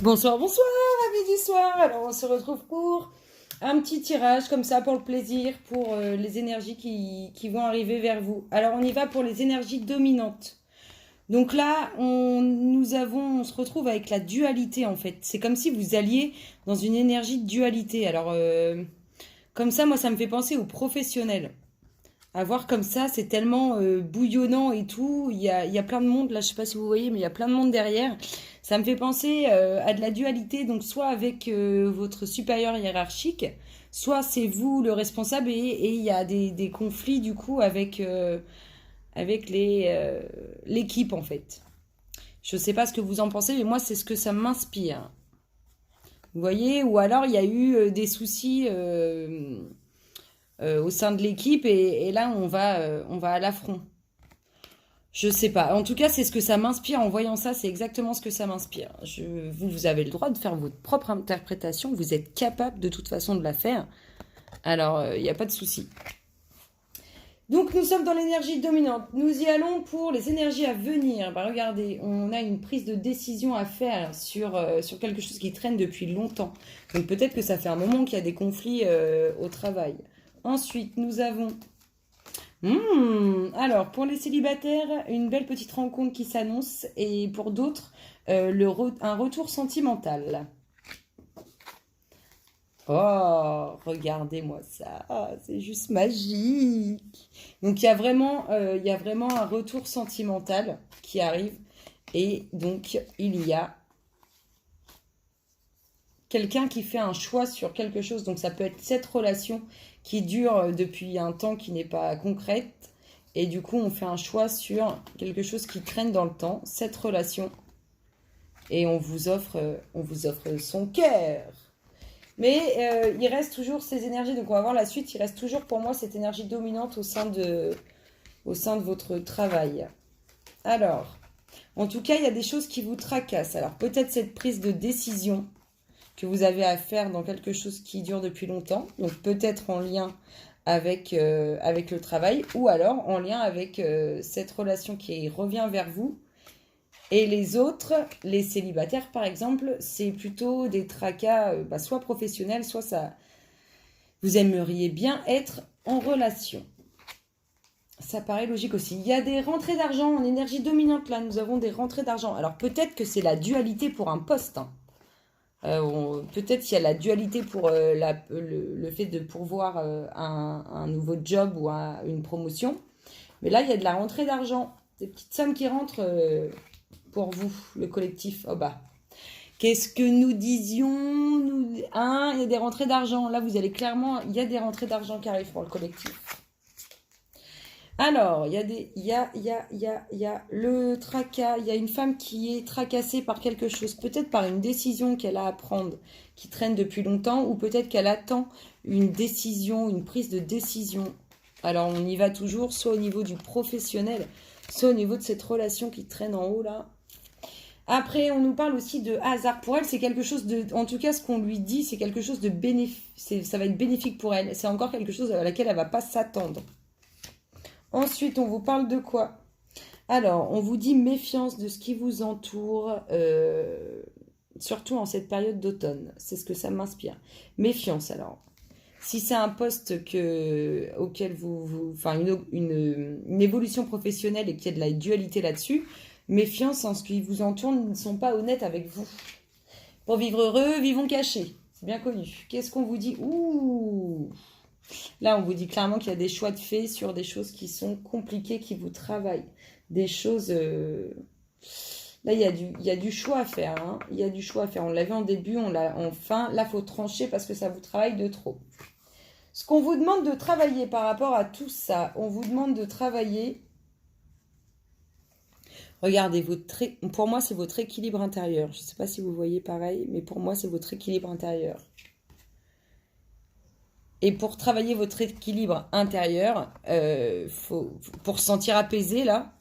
Bonsoir, bonsoir, amis du soir. Alors, on se retrouve pour un petit tirage comme ça pour le plaisir, pour les énergies qui vont arriver vers vous. Alors, on y va pour les énergies dominantes. Donc là, on se retrouve avec la dualité en fait. C'est comme si vous alliez dans une énergie de dualité. Alors, comme ça, moi, ça me fait penser aux professionnels. À voir comme ça, c'est tellement bouillonnant et tout. Il y a plein de monde, là, je sais pas si vous voyez, mais il y a plein de monde derrière. Ça me fait penser à de la dualité, donc soit avec votre supérieur hiérarchique, soit c'est vous le responsable et il y a des conflits du coup avec l'équipe en fait. Je sais pas ce que vous en pensez, mais moi c'est ce que ça m'inspire. Vous voyez, ou alors il y a eu des soucis au sein de l'équipe et là on va à l'affront. Je sais pas. En tout cas, c'est ce que ça m'inspire en voyant ça. C'est exactement ce que ça m'inspire. Vous avez le droit de faire votre propre interprétation. Vous êtes capable de toute façon de la faire. Alors, il n'y a pas de souci. Donc, nous sommes dans l'énergie dominante. Nous y allons pour les énergies à venir. Bah, regardez, on a une prise de décision à faire sur quelque chose qui traîne depuis longtemps. Donc, peut-être que ça fait un moment qu'il y a des conflits au travail. Ensuite, nous avons... Alors, pour les célibataires, une belle petite rencontre qui s'annonce et pour d'autres, un retour sentimental. Oh, regardez-moi ça, c'est juste magique. Donc, il y a vraiment un retour sentimental qui arrive et donc, il y a quelqu'un qui fait un choix sur quelque chose. Donc, ça peut être cette relation qui dure depuis un temps qui n'est pas concrète. Et du coup, on fait un choix sur quelque chose qui traîne dans le temps, cette relation. Et on vous offre son cœur. Mais il reste toujours ces énergies. Donc, on va voir la suite. Il reste toujours pour moi cette énergie dominante au sein de votre travail. Alors, en tout cas, il y a des choses qui vous tracassent. Alors, peut-être cette prise de décision que vous avez à faire dans quelque chose qui dure depuis longtemps, donc peut-être en lien avec le travail, ou alors en lien avec cette relation qui revient vers vous. Et les autres, les célibataires par exemple, c'est plutôt des tracas soit professionnels, soit ça, vous aimeriez bien être en relation. Ça paraît logique aussi. Il y a des rentrées d'argent en énergie dominante là, nous avons des rentrées d'argent. Alors peut-être que c'est la dualité pour un poste, hein. Peut-être qu'il y a la dualité pour le fait de pourvoir un nouveau job ou une promotion. Mais là, il y a de la rentrée d'argent. Des petites sommes qui rentrent pour vous, le collectif. Oh bah. Qu'est-ce que nous disions il y a des rentrées d'argent. Là, vous allez clairement... Il y a des rentrées d'argent qui arrivent pour le collectif. Alors, il y a le tracas, il y a une femme qui est tracassée par quelque chose, peut-être par une décision qu'elle a à prendre, qui traîne depuis longtemps, ou peut-être qu'elle attend une décision, une prise de décision. Alors, on y va toujours, soit au niveau du professionnel, soit au niveau de cette relation qui traîne en haut, là. Après, on nous parle aussi de hasard. Pour elle, c'est quelque chose de... En tout cas, ce qu'on lui dit, c'est quelque chose de bénéfique. Ça va être bénéfique pour elle. C'est encore quelque chose à laquelle elle ne va pas s'attendre. Ensuite, on vous parle de quoi? Alors, on vous dit méfiance de ce qui vous entoure, surtout en cette période d'automne. C'est ce que ça m'inspire. Méfiance, alors. Si c'est un poste auquel enfin, une évolution professionnelle et qu'il y a de la dualité là-dessus, méfiance en ce qui vous entoure, ne sont pas honnêtes avec vous. Pour vivre heureux, vivons cachés. C'est bien connu. Qu'est-ce qu'on vous dit? Ouh! Là, on vous dit clairement qu'il y a des choix de faits sur des choses qui sont compliquées, qui vous travaillent. Des choses... Là, il y a du choix à faire. Hein. Il y a du choix à faire. On l'a vu en début, on l'a en fin. Là, il faut trancher parce que ça vous travaille de trop. Ce qu'on vous demande de travailler par rapport à tout ça, on vous demande de travailler... Regardez, pour moi, c'est votre équilibre intérieur. Je ne sais pas si vous voyez pareil, mais pour moi, c'est votre équilibre intérieur. Et pour travailler votre équilibre intérieur, pour se sentir apaisé, là,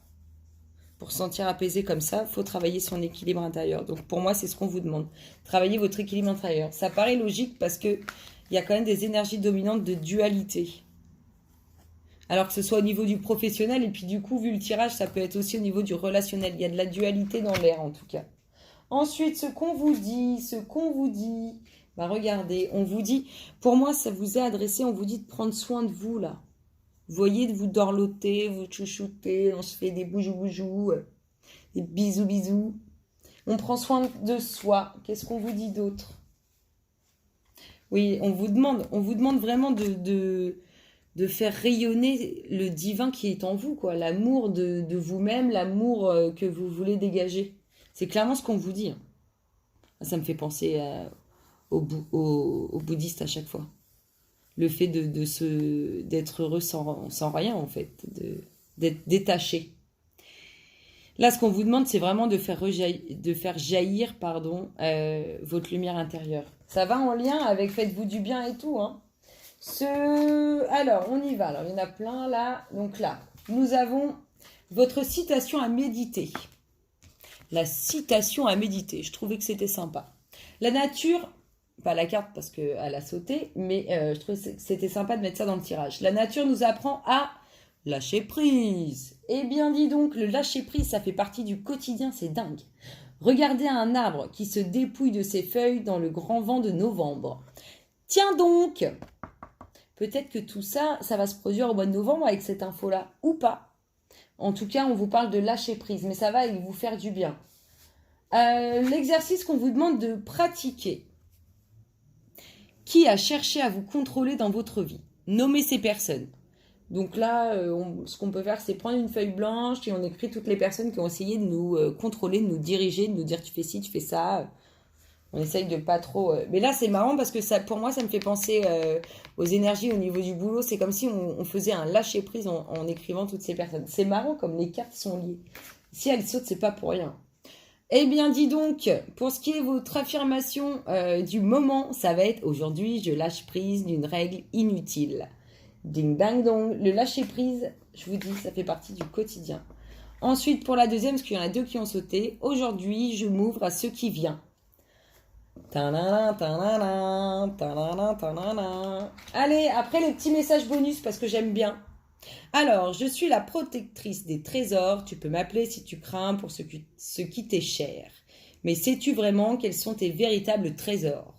pour se sentir apaisé comme ça, il faut travailler son équilibre intérieur. Donc pour moi, c'est ce qu'on vous demande. Travailler votre équilibre intérieur. Ça paraît logique parce qu'il y a quand même des énergies dominantes de dualité. Alors que ce soit au niveau du professionnel, et puis du coup, vu le tirage, ça peut être aussi au niveau du relationnel. Il y a de la dualité dans l'air, en tout cas. Ensuite, ce qu'on vous dit, bah regardez, on vous dit, pour moi, ça vous est adressé, on vous dit de prendre soin de vous, là. Vous voyez, de vous dorloter, vous chouchouter, on se fait des boujou-boujou, des bisous-bisous. On prend soin de soi. Qu'est-ce qu'on vous dit d'autre? Oui, on vous demande vraiment de faire rayonner le divin qui est en vous, quoi. L'amour de vous-même, l'amour que vous voulez dégager. C'est clairement ce qu'on vous dit, hein. Ça me fait penser aux bouddhistes à chaque fois. Le fait d'être heureux sans rien, en fait, d'être détaché. Là, ce qu'on vous demande, c'est vraiment de faire jaillir, votre lumière intérieure. Ça va en lien avec faites-vous du bien et tout, hein. Alors, on y va. Alors, il y en a plein là. Donc là, nous avons votre citation à méditer. La citation à méditer. Je trouvais que c'était sympa. La nature, pas la carte parce qu'elle a sauté, mais je trouvais que c'était sympa de mettre ça dans le tirage. La nature nous apprend à lâcher prise. Eh bien, dis donc, le lâcher prise, ça fait partie du quotidien, c'est dingue. Regardez un arbre qui se dépouille de ses feuilles dans le grand vent de novembre. Tiens donc! Peut-être que tout ça, ça va se produire au mois de novembre avec cette info-là, ou pas. En tout cas, on vous parle de lâcher prise, mais ça va vous faire du bien. L'exercice qu'on vous demande de pratiquer. Qui a cherché à vous contrôler dans votre vie? Nommez ces personnes. Donc là, ce qu'on peut faire, c'est prendre une feuille blanche et on écrit toutes les personnes qui ont essayé de nous contrôler, de nous diriger, de nous dire tu fais ci, tu fais ça. On essaye de pas trop... Mais là, c'est marrant parce que ça, pour moi, ça me fait penser aux énergies au niveau du boulot. C'est comme si on faisait un lâcher-prise en écrivant toutes ces personnes. C'est marrant comme les cartes sont liées. Si elles sautent, c'est pas pour rien. Eh bien, dis donc, pour ce qui est votre affirmation du moment, ça va être aujourd'hui, je lâche prise d'une règle inutile. Ding dang dong. Le lâcher prise, je vous dis, ça fait partie du quotidien. Ensuite, pour la deuxième, parce qu'il y en a deux qui ont sauté, aujourd'hui, je m'ouvre à ce qui vient. Allez, après les petits messages bonus parce que j'aime bien. Alors, je suis la protectrice des trésors. Tu peux m'appeler si tu crains pour ce qui t'est cher. Mais sais-tu vraiment quels sont tes véritables trésors?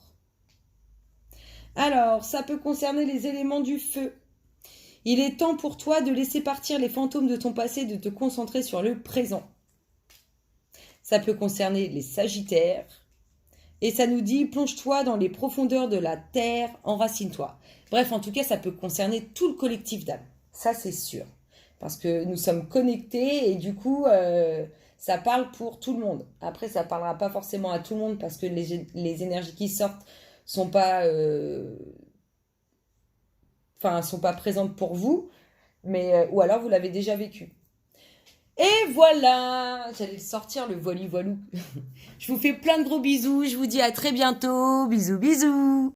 Alors, ça peut concerner les éléments du feu. Il est temps pour toi de laisser partir les fantômes de ton passé, de te concentrer sur le présent. Ça peut concerner les sagittaires. Et ça nous dit, plonge-toi dans les profondeurs de la terre, enracine-toi. Bref, en tout cas, ça peut concerner tout le collectif d'âmes. Ça, c'est sûr. Parce que nous sommes connectés et du coup, ça parle pour tout le monde. Après, ça ne parlera pas forcément à tout le monde parce que les énergies qui sortent sont pas présentes pour vous. Mais, ou alors, vous l'avez déjà vécu. Et voilà, j'allais sortir le voili voilou. Je vous fais plein de gros bisous, je vous dis à très bientôt, bisous bisous.